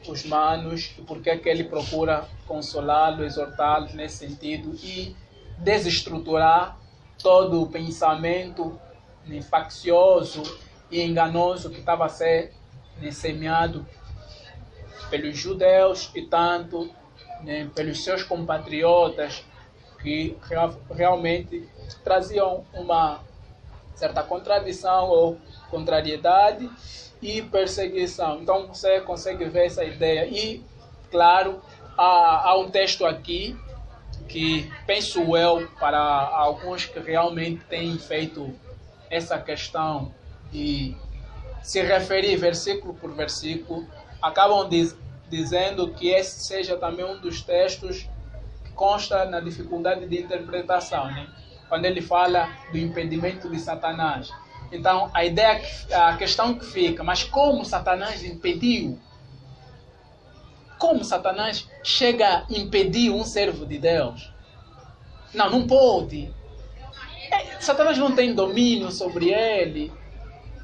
os manos, e por que ele procura consolá-los, exortá-los nesse sentido e desestruturar todo o pensamento, né, faccioso e enganoso que estava a ser, né, semeado pelos judeus e tanto, né, pelos seus compatriotas que realmente traziam uma certa contradição ou contrariedade e perseguição. Então você consegue ver essa ideia. E, claro, há um texto aqui que, penso eu, para alguns que realmente têm feito essa questão de se referir versículo por versículo, acabam dizendo que esse seja também um dos textos que consta na dificuldade de interpretação, né? quando ele fala do impedimento de Satanás. Então, a questão que fica, mas como Satanás impediu? Como Satanás chega a impedir um servo de Deus? Não, não pode. Satanás não tem domínio sobre ele.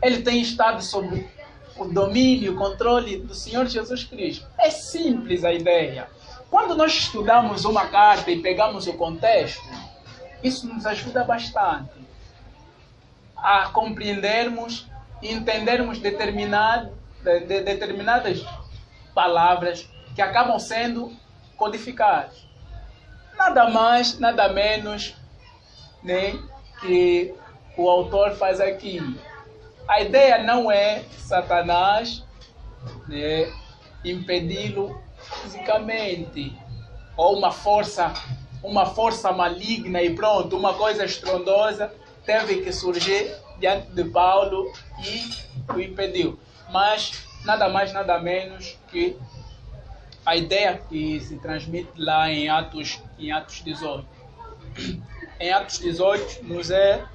Ele tem estado sob o domínio, o controle do Senhor Jesus Cristo. É simples a ideia. Quando nós estudamos uma carta e pegamos o contexto, isso nos ajuda bastante a compreendermos e entendermos determinadas palavras que acabam sendo codificadas. Nada mais, nada menos, né, que o autor faz aqui. A ideia não é Satanás, né, impedi-lo fisicamente, ou uma força maligna e pronto, uma coisa estrondosa teve que surgir diante de Paulo e o impediu. Mas nada mais, nada menos que a ideia que se transmite lá em Atos 18. Em Atos 18 nos é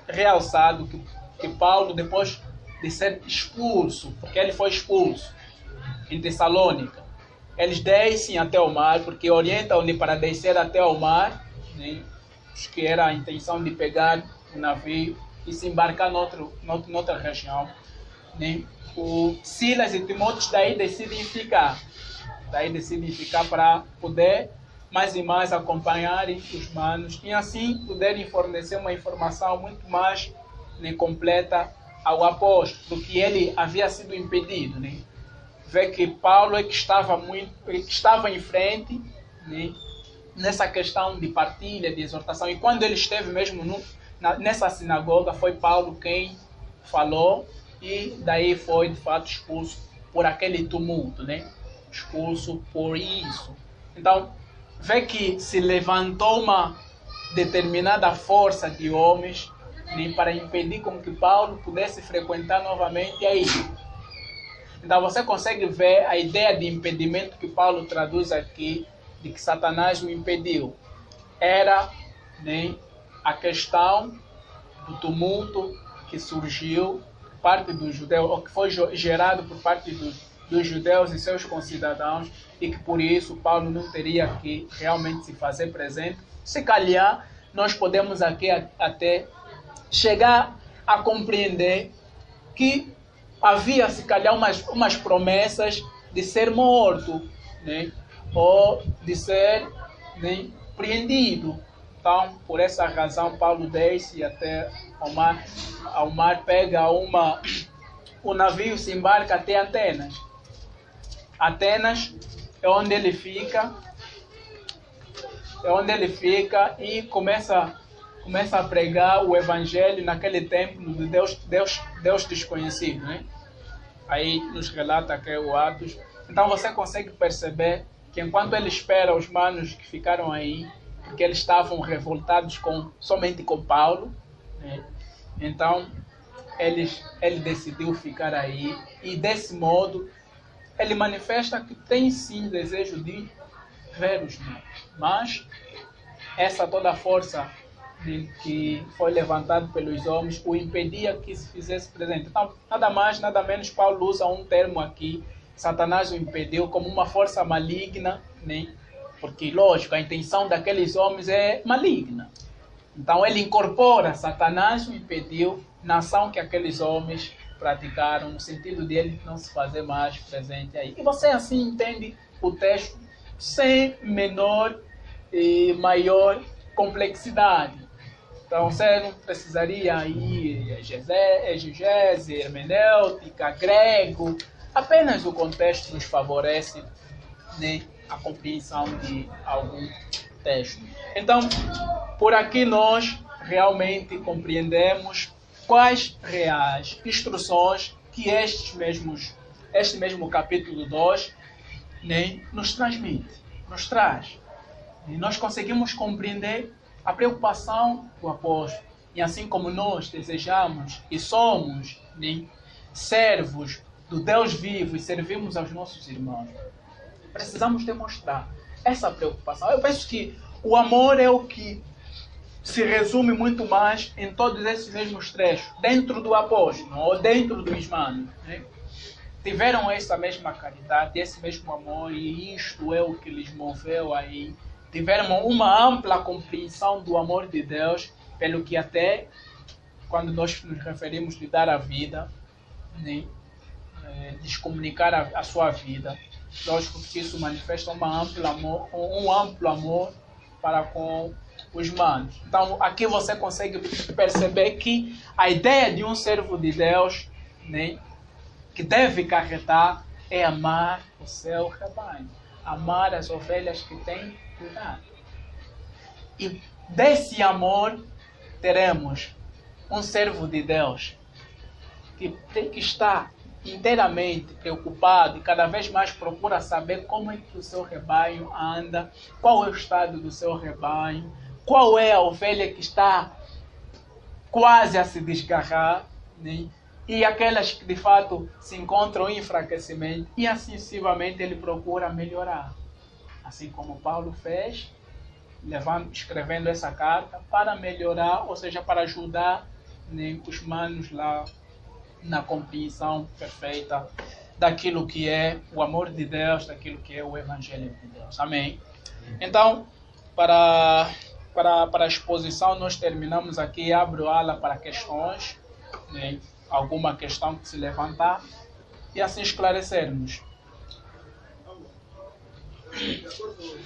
realçado que Paulo, depois de ser expulso, porque ele foi expulso em Tessalônica, eles descem até o mar, porque orientam-lhe para descer até o mar, né? Acho que era a intenção de pegar o navio e se embarcar noutra região, né? O Silas e Timóteo daí decidem ficar para poder mais e mais acompanharem os manos e assim poderem fornecer uma informação muito mais, né, completa ao apóstolo, do que ele havia sido impedido, né? Vê que Paulo é que estava em frente, né, nessa questão de partilha, de exortação. E quando ele esteve mesmo nessa sinagoga, foi Paulo quem falou e daí foi de fato expulso por aquele tumulto, né? Expulso por isso. Então, vê que se levantou uma determinada força de homens, né, para impedir com que Paulo pudesse frequentar novamente aí. Então você consegue ver a ideia de impedimento que Paulo traduz aqui, de que Satanás o impediu. Era, né, a questão do tumulto que surgiu por parte dos judeus, ou que foi gerado por parte dos judeus e seus concidadãos, e que por isso Paulo não teria que realmente se fazer presente. Se calhar, nós podemos aqui até chegar a compreender que havia, se calhar, umas promessas de ser morto, né? Ou de ser, né, preendido. Então, por essa razão, Paulo desce até ao mar, pega o navio, se embarca até Atenas. Atenas é onde ele fica e começa a pregar o evangelho naquele templo de Deus desconhecido, né? Aí nos relata que é o Atos. Então você consegue perceber que enquanto ele espera os manos que ficaram aí, porque eles estavam revoltados somente com Paulo, né? Então ele decidiu ficar aí e desse modo ele manifesta que tem sim desejo de ver os manos, mas essa toda a força que foi levantado pelos homens o impedia que se fizesse presente. Então, nada mais, nada menos, Paulo usa um termo aqui, Satanás o impediu como uma força maligna, né? Porque, lógico, a intenção daqueles homens é maligna. Então, ele incorpora Satanás o impediu na ação que aqueles homens praticaram, no sentido de ele não se fazer mais presente aí. E você assim entende o texto sem menor e maior complexidade. Então você não precisaria ir exegese, hermenêutica, grego. Apenas o contexto nos favorece, né, a compreensão de algum texto. Então, por aqui nós realmente compreendemos quais reais instruções que este mesmo capítulo 2, né, nos transmite, nos traz. E nós conseguimos compreender a preocupação do apóstolo. E assim como nós desejamos e somos, né, servos do Deus vivo e servimos aos nossos irmãos, precisamos demonstrar essa preocupação. Eu penso que o amor é o que se resume muito mais em todos esses mesmos trechos, dentro do apóstolo ou dentro dos manos, né? Tiveram essa mesma caridade, esse mesmo amor, e isto é o que lhes moveu aí. Tiveram uma ampla compreensão do amor de Deus, pelo que até, quando nós nos referimos de dar a vida, né, de comunicar a sua vida, lógico que isso manifesta um amplo amor para com os manos. Então, aqui você consegue perceber que a ideia de um servo de Deus, né, que deve carregar é amar o seu rebanho, amar as ovelhas que tem cuidado. E desse amor teremos um servo de Deus que tem que estar inteiramente preocupado e cada vez mais procura saber como é que o seu rebanho anda, qual é o estado do seu rebanho, qual é a ovelha que está quase a se desgarrar, né? E aquelas que de fato se encontram em enfraquecimento, e assim sucessivamente ele procura melhorar. Assim como Paulo fez, escrevendo essa carta para melhorar, ou seja, para ajudar, né, os manos lá na compreensão perfeita daquilo que é o amor de Deus, daquilo que é o Evangelho de Deus. Amém? Então, para a exposição, nós terminamos aqui. Abro a ala para questões, né? Alguma questão que se levantar, e assim esclarecermos. De acordo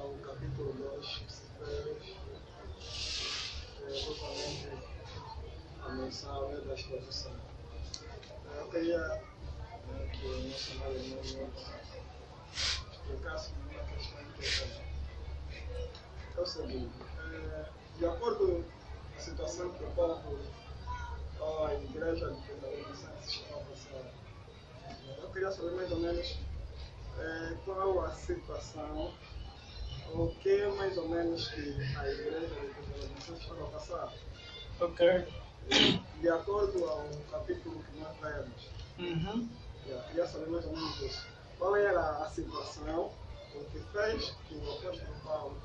ao capítulo 2, justamente a menção da exposição. Eu queria que o nosso amado irmão explicasse uma questão importante. É o seguinte, de acordo com a situação que o povo ou a igreja de Jerusalém está passando, eu queria saber mais ou menos qual a situação, o que mais ou menos que a igreja de Jerusalém está a passar. Ok. De acordo ao capítulo que nós lemos, eu queria saber mais ou menos isso. Qual era a situação, o que fez que o apóstolo Paulo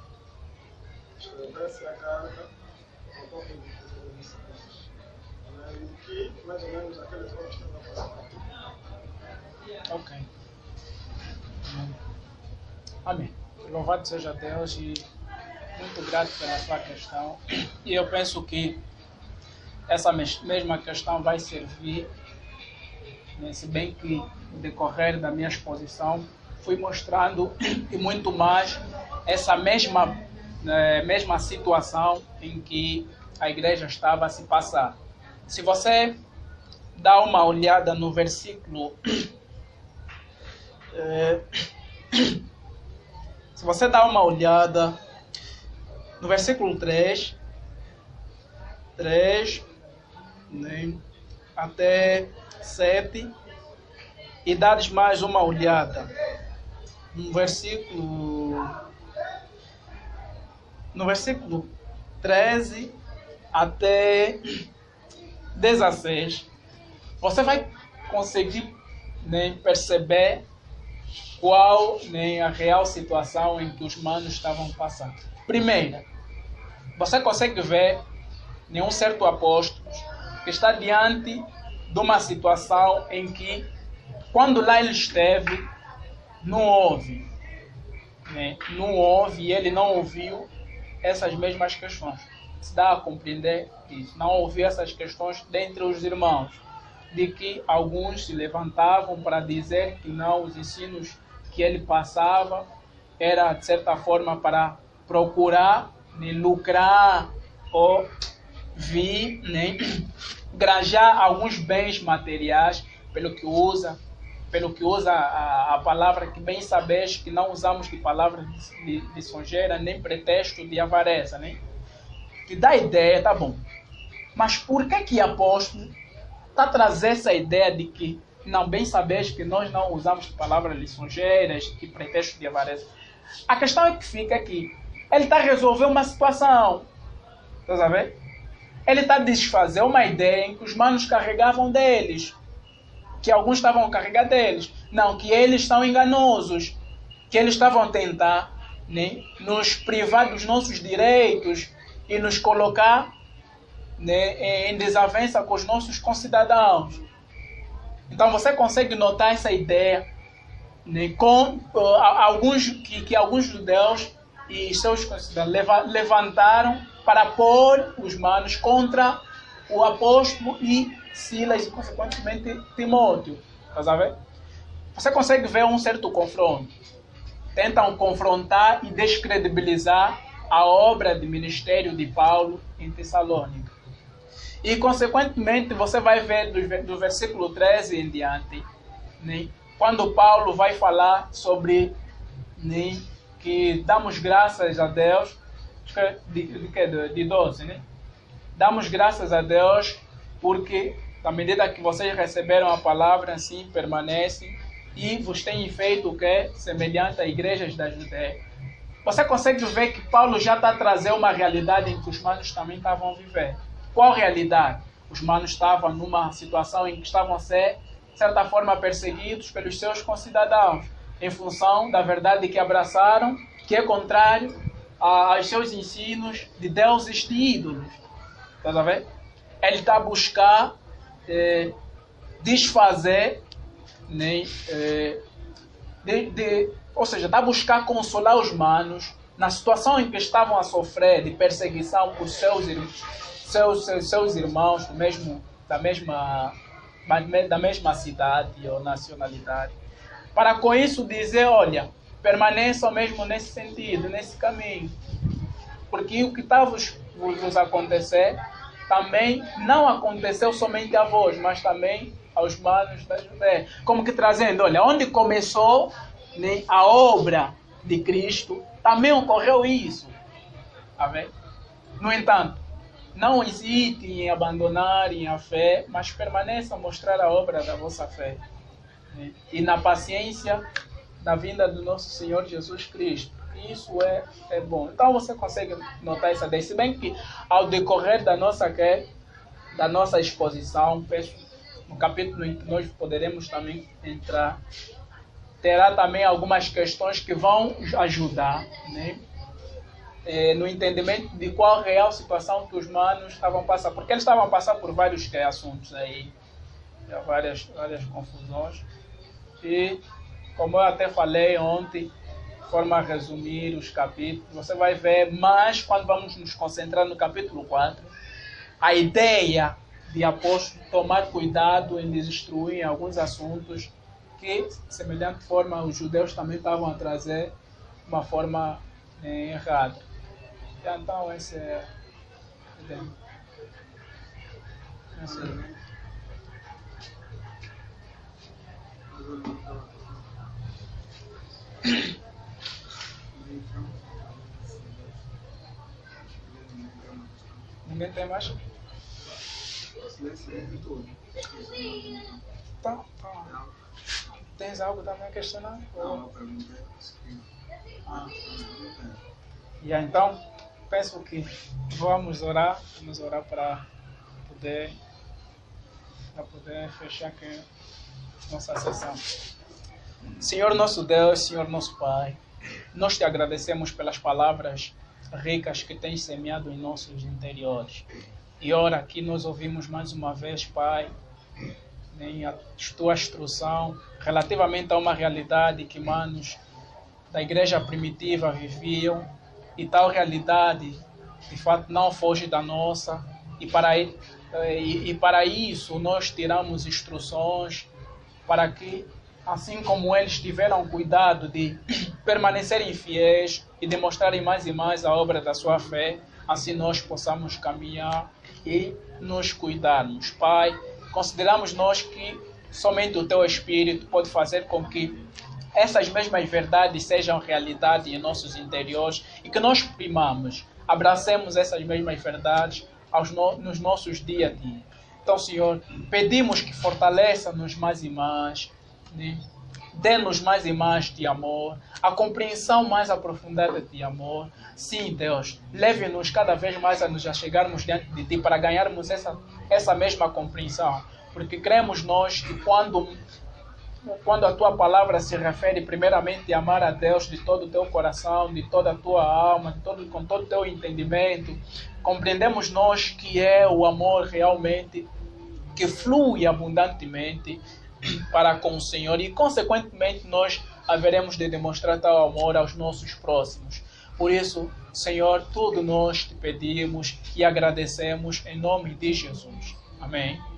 escrevesse a carta ao povo de Jerusalém? E que mais ou menos aqueles povos estavam a passar. Ok. Amém. Louvado seja Deus, e muito grato pela sua questão. E eu penso que essa mesma questão vai servir, né, se bem que no decorrer da minha exposição fui mostrando e muito mais essa mesma situação em que a igreja estava a se passar. Se você dá uma olhada no versículo, se você dá uma olhada no versículo 3, né, até 7, e dares mais uma olhada no versículo 13 até 16, você vai conseguir, né, perceber qual, né, a real situação em que os manos estavam passando. Primeiro, você consegue ver nenhum certo apóstolo que está diante de uma situação em que, quando lá ele esteve, não houve, né, e ele não ouviu essas mesmas questões. Se dá a compreender isso. Não ouviu essas questões dentre os irmãos, de que alguns se levantavam para dizer que não, os ensinos que ele passava era, de certa forma, para procurar, né, lucrar ou vir, né, granjar alguns bens materiais, pelo que usa a palavra que bem sabes que não usamos de palavra lisonjeira nem pretexto de avareza, né? Que dá ideia, tá bom. Mas por que apóstolo está a trazer essa ideia de que não bem sabes que nós não usamos de palavras lisonjeiras, de pretexto de avareza? A questão é que fica aqui. Ele está a resolver uma situação. Está a ver? Ele está a desfazer uma ideia em que os manos carregavam deles. Que alguns estavam a carregar deles. Não, que eles são enganosos. Que eles estavam a tentar né, nos privar dos nossos direitos e nos colocar, né, em desavença com os nossos concidadãos. Então você consegue notar essa ideia, né, com alguns judeus e seus concidadãos levantaram para pôr os manos contra o apóstolo e Silas e consequentemente Timóteo. Tá vendo? Você consegue ver um certo confronto. Tentam confrontar e descredibilizar a obra de ministério de Paulo em Tessalônica. E, consequentemente, você vai ver do versículo 13 em diante, né, quando Paulo vai falar sobre, né, que damos graças a Deus, de 12, né? Damos graças a Deus porque, à medida que vocês receberam a palavra, assim permanecem e vos têm feito o que é semelhante a igrejas da Judéia. Você consegue ver que Paulo já está a trazer uma realidade em que os manos também estavam a viver. Qual realidade? Os manos estavam numa situação em que estavam a ser, de certa forma, perseguidos pelos seus concidadãos, em função da verdade que abraçaram, que é contrário aos seus ensinos de deuses de ídolos. Está a ver? Ele está a buscar desfazer, né, ou seja, está a buscar consolar os manos na situação em que estavam a sofrer de perseguição por seus irmãos da mesma cidade ou nacionalidade. Para com isso dizer, olha, permaneçam mesmo nesse sentido, nesse caminho. Porque o que está vos acontecer também não aconteceu somente a vós, mas também aos manos da Judéia. Como que trazendo, olha, onde começou, né, a obra de Cristo, também ocorreu isso. Amém? No entanto, não hesitem em abandonarem a fé, mas permaneçam a mostrar a obra da vossa fé. Né? E na paciência da vinda do nosso Senhor Jesus Cristo. Isso é bom. Então você consegue notar essa ideia. Se bem que ao decorrer da nossa exposição, no capítulo em que nós poderemos também entrar, terá também algumas questões que vão ajudar, né, no entendimento de qual real situação que os manos estavam passando. Porque eles estavam passando por vários assuntos aí, várias confusões. E, como eu até falei ontem, de forma a resumir os capítulos, você vai ver, mas quando vamos nos concentrar no capítulo 4, a ideia de apóstolo tomar cuidado em destruir alguns assuntos que, de semelhante forma, os judeus também estavam a trazer de uma forma errada. Então, esse é... Ninguém tem mais? Tá. Tens algo também a questionar? Não, a pergunta E então, penso que vamos orar para poder fechar aqui nossa sessão. Senhor nosso Deus, Senhor nosso Pai, nós te agradecemos pelas palavras ricas que tens semeado em nossos interiores. E ora, aqui nós ouvimos mais uma vez, Pai, a tua instrução relativamente a uma realidade que manos da igreja primitiva viviam, e tal realidade de fato não foge da nossa, e para isso nós tiramos instruções para que, assim como eles tiveram cuidado de permanecerem fiéis e demonstrarem mais e mais a obra da sua fé, assim nós possamos caminhar e nos cuidarmos. Pai, consideramos nós que somente o Teu Espírito pode fazer com que essas mesmas verdades sejam realidade em nossos interiores e que nós primamos, abracemos essas mesmas verdades nos nossos dias a dia. Então, Senhor, pedimos que fortaleça-nos mais e mais, né? Dê-nos mais e mais de amor, a compreensão mais aprofundada de amor. Sim, Deus, leve-nos cada vez mais a nos chegarmos diante de Ti para ganharmos essa mesma compreensão. Porque cremos nós que quando quando a tua palavra se refere primeiramente a amar a Deus de todo o teu coração, de toda a tua alma, com todo o teu entendimento, compreendemos nós que é o amor realmente que flui abundantemente para com o Senhor e, consequentemente, nós haveremos de demonstrar tal amor aos nossos próximos. Por isso, Senhor, tudo nós te pedimos e agradecemos em nome de Jesus. Amém.